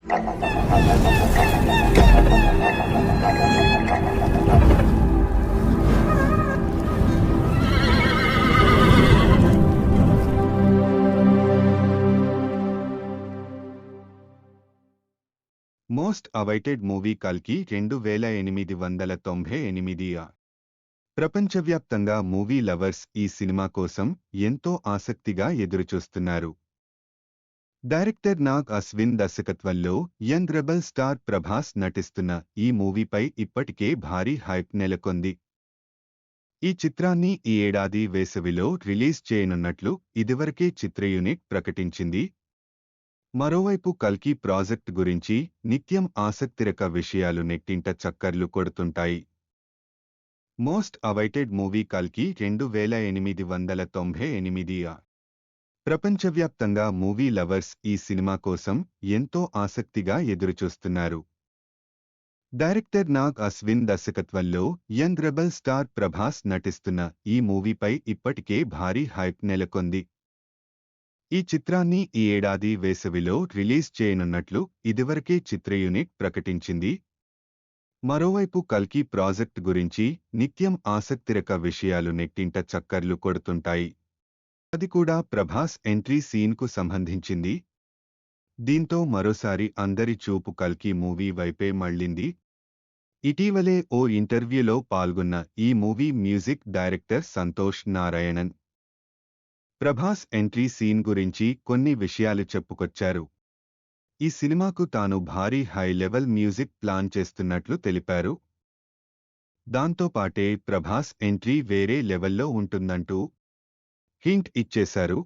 Most awaited movie కల్కి 2898 ప్రపంచవ్యాప్తంగా movie lovers ఈ సినిమా కోసం ఎంతో ఆసక్తిగా ఎదురుచూస్తున్నారు. డైరెక్టర్ నాగ్ అశ్విన్ దర్శకత్వంలో యంగ్ రెబల్ స్టార్ ప్రభాస్ నటిస్తున్న ఈ మూవీపై ఇప్పటికే భారీ హైప్ నెలకొంది. ఈ చిత్రాన్ని ఈ ఏడాది వేసవిలో రిలీజ్ చేయనున్నట్లు ఇదివరకే చిత్ర యూనిట్ ప్రకటించింది. మరోవైపు కల్కి ప్రాజెక్ట్ గురించి నిత్యం ఆసక్తిరక విషయాలు నెట్టింట చక్కర్లు కొడుతుంటాయి. మోస్ట్ అవైటెడ్ మూవీ కల్కి 2898 ప్రపంచవ్యాప్తంగా మూవీ లవర్స్ ఈ సినిమా కోసం ఎంతో ఆసక్తిగా ఎదురుచూస్తున్నారు. డైరెక్టర్ నాగ్ అశ్విన్ దర్శకత్వంలో యంగ్ రెబల్ స్టార్ ప్రభాస్ నటిస్తున్న ఈ మూవీపై ఇప్పటికే భారీ హైప్ నెలకొంది. ఈ చిత్రాన్ని ఈ ఏడాది వేసవిలో రిలీజ్ చేయనున్నట్లు ఇదివరకే చిత్ర యూనిట్ ప్రకటించింది. మరోవైపు కల్కి ప్రాజెక్ట్ గురించి నిత్యం ఆసక్తిరక విషయాలు నెట్టింట చక్కర్లు కొడుతుంటాయి. అది కూడా ప్రభాస్ ఎంట్రీ సీన్కు సంబంధించింది. దీంతో మరోసారి అందరి చూపు కల్కి మూవీ వైపే మళ్లింది. ఇటీవలే ఓ ఇంటర్వ్యూలో పాల్గొన్న ఈ movie music director Santhosh Narayanan Prabhas entry scene గురించి కొన్ని విషయాలు చెప్పుకొచ్చారు. ఈ సినిమాకు తాను భారీ హై లెవెల్ మ్యూజిక్ ప్లాన్ చేస్తున్నట్లు తెలిపారు. దాంతోపాటే ప్రభాస్ ఎంట్రీ వేరే లెవెల్లో ఉంటుందంటూ హింట్ ఇచ్చేశారు.